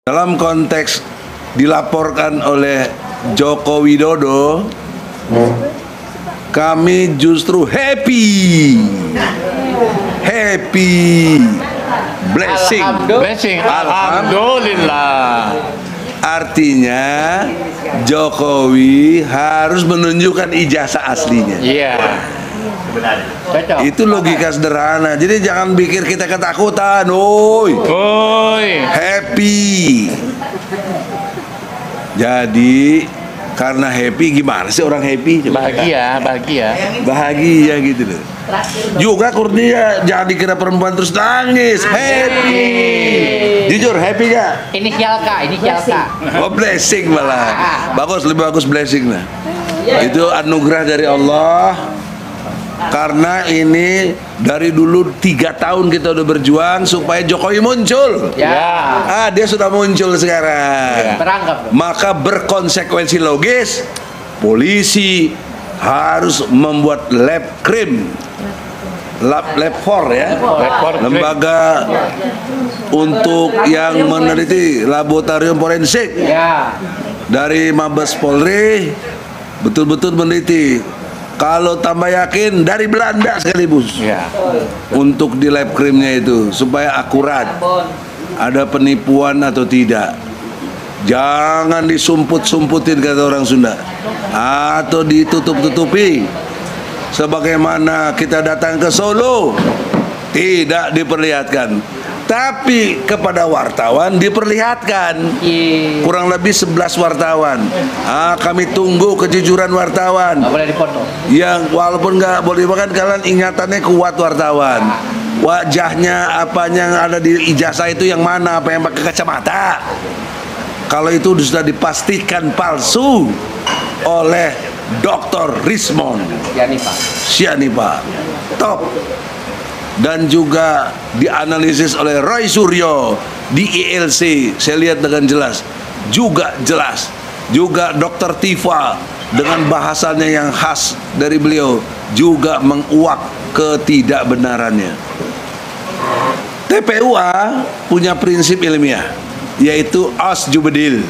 Dalam konteks dilaporkan oleh Joko Widodo, kami justru happy, blessing, alhamdulillah. Artinya Jokowi harus menunjukkan ijazah aslinya. Iya. Itu logika sederhana. Jadi jangan pikir kita ketakutan. Happy. Jadi karena happy, gimana sih orang happy? Coba. Bahagia gitu loh. Juga Kurnia jangan dikira perempuan terus nangis. Happy. Jujur happy gak? Inisial K. Oh, blessing malah. Bagus, lebih bagus blessing lah. Itu anugerah dari Allah. Karena ini dari dulu 3 tahun kita udah berjuang supaya Jokowi muncul. Dia sudah muncul sekarang. Maka berkonsekuensi logis, polisi harus membuat lab 4 ya, lembaga untuk yang meneliti laboratorium forensik dari Mabes Polri, betul-betul meneliti. Kalau tambah yakin dari Belanda sekaligus untuk di lab krimnya itu supaya akurat, ada penipuan atau tidak. Jangan disumput-sumputin kata orang Sunda, atau ditutup-tutupi. Sebagaimana kita datang ke Solo tidak diperlihatkan, tapi kepada wartawan diperlihatkan. Kurang lebih 11 wartawan. Kami tunggu kejujuran wartawan. Boleh dipoto. Yang walaupun nggak boleh makan, kalian ingatannya kuat wartawan. Wajahnya apanya yang ada di ijazah itu yang mana, apa yang pakai kacamata. Kalau itu sudah dipastikan palsu oleh Dr. Rismond Sianipa, top. Dan juga dianalisis oleh Roy Suryo di ILC, saya lihat dengan jelas, juga jelas. Juga Dr. Tifa dengan bahasanya yang khas dari beliau juga menguak ketidakbenarannya. TPUA punya prinsip ilmiah, yaitu os jubedil.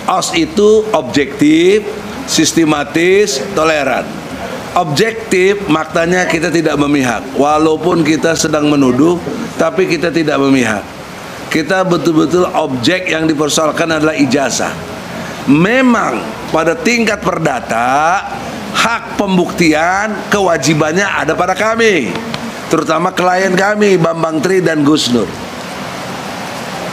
Os itu objektif, sistematis, toleran. Objektif maknanya kita tidak memihak. Walaupun kita sedang menuduh, tapi kita tidak memihak. Kita betul-betul objek yang dipersoalkan adalah ijazah. Memang pada tingkat perdata, hak pembuktian kewajibannya ada pada kami, terutama klien kami Bambang Tri dan Gus Nur.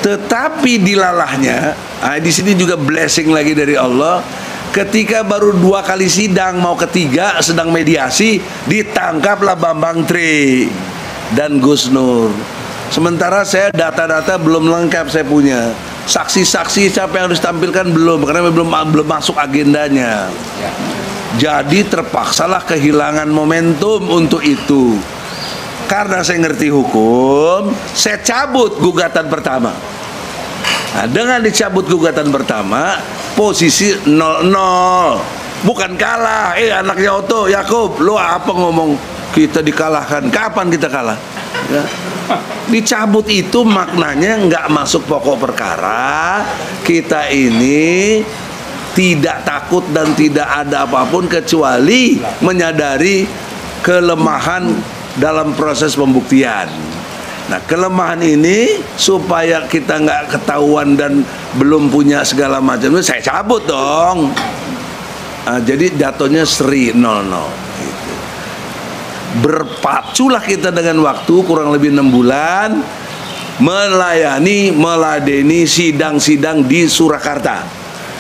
Tetapi dilalahnya, di sini juga blessing lagi dari Allah. Ketika baru 2 kali sidang, mau ketiga sedang mediasi, ditangkaplah Bambang Tri dan Gus Nur. Sementara saya data-data belum lengkap, saya punya saksi-saksi siapa yang harus ditampilkan belum, karena belum masuk agendanya. Jadi terpaksalah kehilangan momentum untuk itu. Karena saya ngerti hukum, saya cabut gugatan pertama. Nah, dengan dicabut gugatan pertama, posisi 0-0, bukan kalah. Anaknya Otto Yakub, lo apa ngomong kita dikalahkan? Kapan kita kalah? Ya. Dicabut itu maknanya nggak masuk pokok perkara. Kita ini tidak takut dan tidak ada apapun kecuali menyadari kelemahan dalam proses pembuktian. Nah, kelemahan ini supaya kita nggak ketahuan dan belum punya segala macam itu saya cabut dong. Jadi jatuhnya seri 0-0 gitu. Berpaculah kita dengan waktu kurang lebih 6 bulan meladeni sidang-sidang di Surakarta.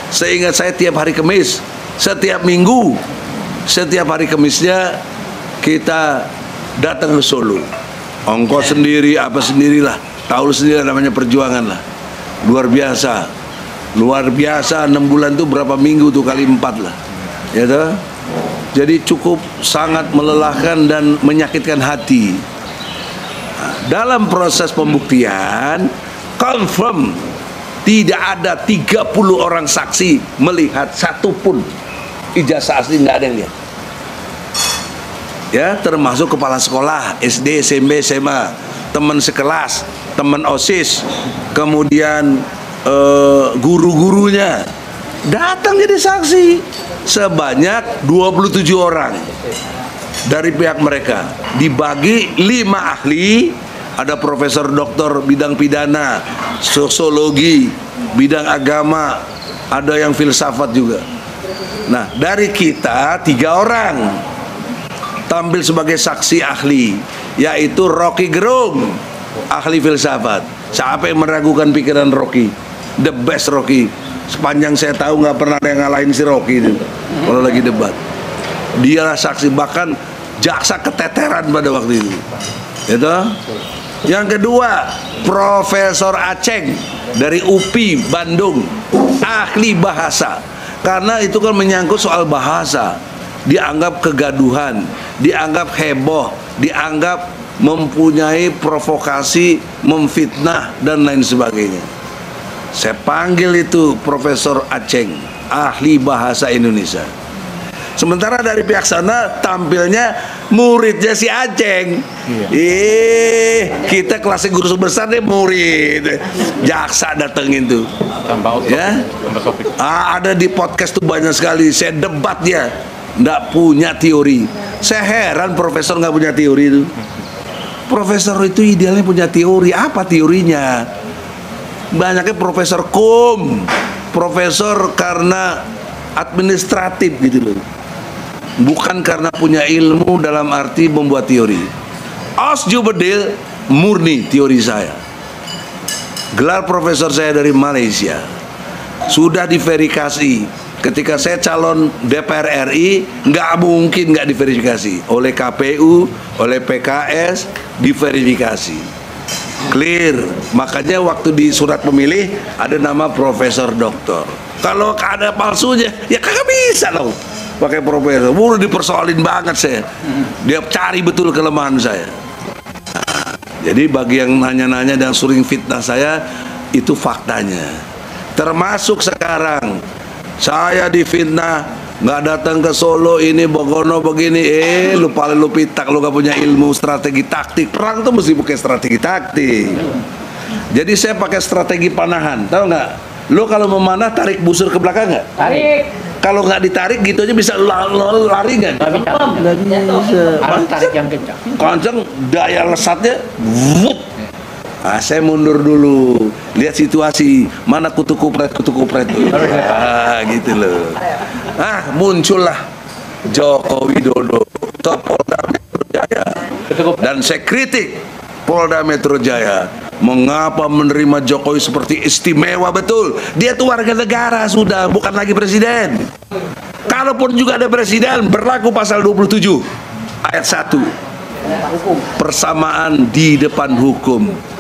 Seingat saya tiap hari Kamis, setiap minggu, setiap hari Kamisnya kita datang ke Solo. Ongkos sendiri, apa sendirilah, tahu sendiri namanya perjuangan lah. Luar biasa 6 bulan tuh berapa minggu tuh, kali 4 lah, ya toh? Jadi cukup sangat melelahkan dan menyakitkan hati. Dalam proses pembuktian, confirm tidak ada 30 orang saksi melihat satupun ijazah asli, nggak ada yang lihat. Ya, termasuk kepala sekolah SD, SMP, SMA, teman sekelas, teman OSIS, kemudian guru-gurunya datang jadi saksi sebanyak 27 orang dari pihak mereka, dibagi 5 ahli, ada profesor doktor bidang pidana, sosiologi, bidang agama, ada yang filsafat juga. Nah, dari kita 3 orang tampil sebagai saksi ahli, yaitu Rocky Gerung, ahli filsafat. Siapa yang meragukan pikiran Rocky? The best Rocky. Sepanjang saya tahu nggak pernah ada yang ngalahin si Rocky itu kalau lagi debat. Dialah saksi, bahkan jaksa keteteran pada waktu itu. Itu. Yang kedua, Profesor Aceng dari UPI Bandung, ahli bahasa. Karena itu kan menyangkut soal bahasa. Dianggap kegaduhan, dianggap heboh, dianggap mempunyai provokasi, memfitnah dan lain sebagainya. Saya panggil itu Profesor Aceng, ahli bahasa Indonesia. Sementara dari pihak sana tampilnya muridnya si Aceng. Kita kelasnya guru besar deh murid. Jaksa datengin tuh. Ya. Ada di podcast tuh banyak sekali. Saya debat dia, nggak punya teori. Saya heran profesor nggak punya teori itu. Profesor itu idealnya punya teori. Apa teorinya? Banyaknya profesor profesor karena administratif gitu loh, bukan karena punya ilmu dalam arti membuat teori. Osjubedil murni teori saya. Gelar profesor saya dari Malaysia sudah diverifikasi. Ketika saya calon DPR RI, nggak mungkin nggak diverifikasi oleh KPU, oleh PKS, diverifikasi. Clear. Makanya waktu di surat pemilih ada nama Profesor Doktor. Kalau ada palsunya, ya kagak bisa loh pakai profesor. Udah dipersoalin banget saya. Dia cari betul kelemahan saya. Nah, jadi bagi yang nanya-nanya dan sering fitnah saya, itu faktanya. Termasuk sekarang saya difitnah, nggak datang ke Solo ini Bogono begini, lu pitak, lu gak punya ilmu strategi taktik. Perang tuh mesti pakai strategi taktik. Jadi saya pakai strategi panahan, tahu nggak? Lu kalau memanah tarik busur ke belakang nggak? Tarik. Kalau nggak ditarik gitu aja bisa lari nggak? Nggak bisa. Harus tarik yang kencang. Kencang, daya lesatnya. Wup. Nah, saya mundur dulu, lihat situasi mana kutu kupret tuh. Gitu loh. Muncullah Joko Widodo, top Polda Metro Jaya, dan saya kritik Polda Metro Jaya. Mengapa menerima Jokowi seperti istimewa betul? Dia tuh warga negara sudah, bukan lagi presiden. Kalaupun juga ada presiden, berlaku pasal 27 ayat 1. Persamaan di depan hukum.